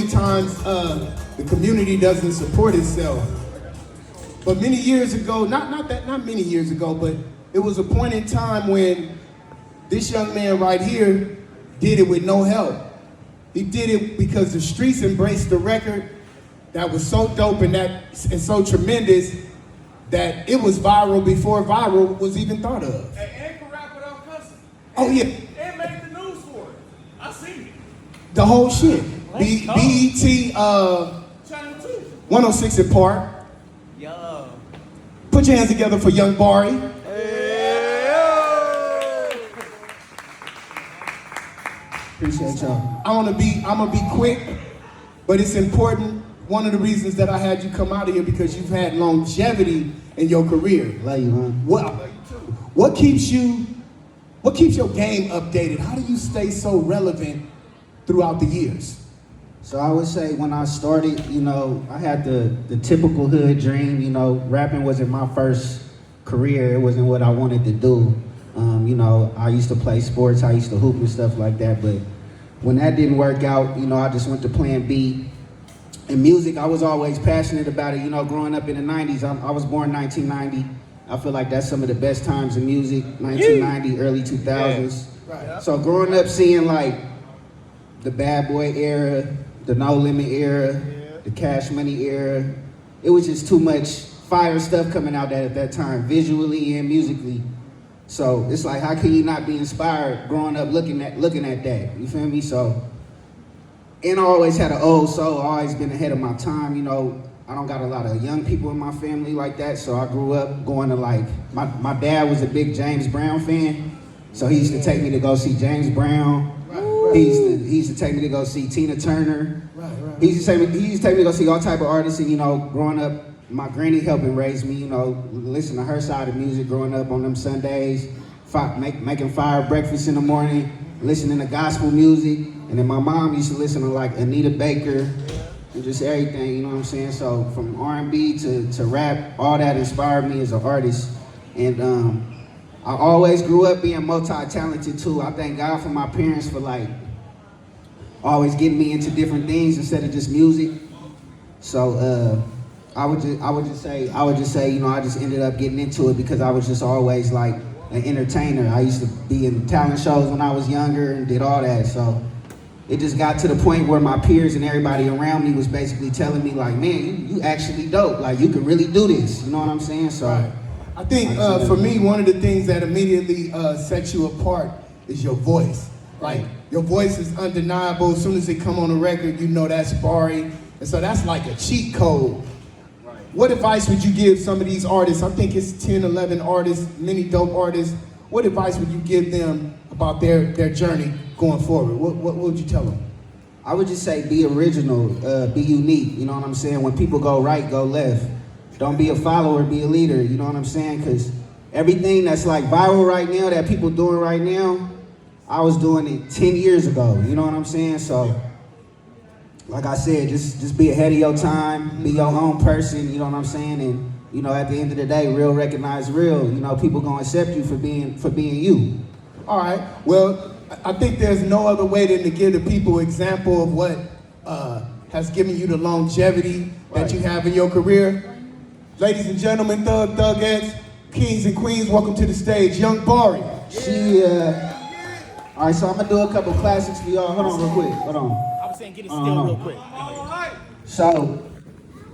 Times the community doesn't support itself. But many years ago, not many years ago, but it was a point in time when this young man right here did it with no help. He did it because the streets embraced the record that was so dope and so tremendous that it was viral before viral was even thought of. And can rap without cussing. Oh yeah. And made the news for it. I seen it. The whole shit. BET Channel 2. 106 in Park. Yo. Put your hands together for young Bari. Appreciate y'all. I'm gonna be quick, but it's important. One of the reasons that I had you come out of here because you've had longevity in your career. Love you, man. What keeps your game updated? How do you stay so relevant throughout the years? So I would say when I started, I had the typical hood dream. Rapping wasn't my first career. It wasn't what I wanted to do. I used to play sports. I used to hoop and stuff like that. But when that didn't work out, I just went to plan B. And music, I was always passionate about it. Growing up in the 90s, I was born 1990. I feel like that's some of the best times in music, 1990, early 2000s. Yeah. Right. So growing up seeing like the Bad Boy era, the No Limit era, the Cash Money era, it was just too much fire stuff coming out at that time, visually and musically. So it's like, how can you not be inspired growing up looking at that? You feel me? So, and I always had an old soul, always been ahead of my time. I don't got a lot of young people in my family like that, so I grew up going to my dad was a big James Brown fan, so he used to take me to go see James Brown. He used to take me to go see Tina Turner. He used to take me to go see all type of artists, and growing up, my granny helping raise me, listen to her side of music growing up on them Sundays, making fire breakfast in the morning, listening to gospel music. And then my mom used to listen to like Anita Baker and just everything, you know what I'm saying? So from R&B to rap, all that inspired me as an artist. And I always grew up being multi-talented too. I thank God for my parents for always getting me into different things instead of just music. So I would just say, I just ended up getting into it because I was just always like an entertainer. I used to be in talent shows when I was younger and did all that. So it just got to the point where my peers and everybody around me was basically telling me like, man, you actually dope. Like you could really do this. You know what I'm saying? So right. I think for me, one of the things that immediately sets you apart is your voice. Like your voice is undeniable. As soon as it come on the record, you know that's Bari. And so that's like a cheat code. Right. What advice would you give some of these artists? I think it's 10, 11 artists, many dope artists. What advice would you give them about their journey going forward? What would you tell them? I would just say be original, be unique. You know what I'm saying? When people go right, go left. Don't be a follower, be a leader. You know what I'm saying? Because everything that's like viral right now, that people doing right now, I was doing it 10 years ago. You know what I'm saying? So, like I said, just be ahead of your time, be your own person. You know what I'm saying? And at the end of the day, real recognize real. People gonna accept you for being you. All right. Well, I think there's no other way than to give the people example of what has given you the longevity that you have in your career. Ladies and gentlemen, thugettes, kings and queens, welcome to the stage, young Bari. All right, so I'm gonna do a couple classics for y'all. Hold on real quick, hold on. I was saying get it still real quick. So,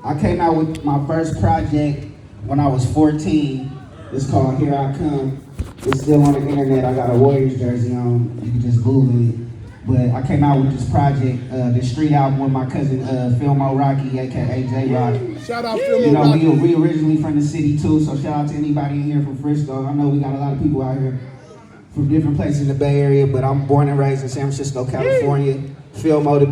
I came out with my first project when I was 14. It's called Here I Come. It's still on the internet. I got a Warriors jersey on. You can just Google it. But I came out with this project, this street album with my cousin Filmo Rocky, aka J Rock. Shout out Filmo Rocky. We originally from the city too, so shout out to anybody in here from Frisco. I know we got a lot of people out here from different places in the Bay Area, but I'm born and raised in San Francisco, California. Filmo the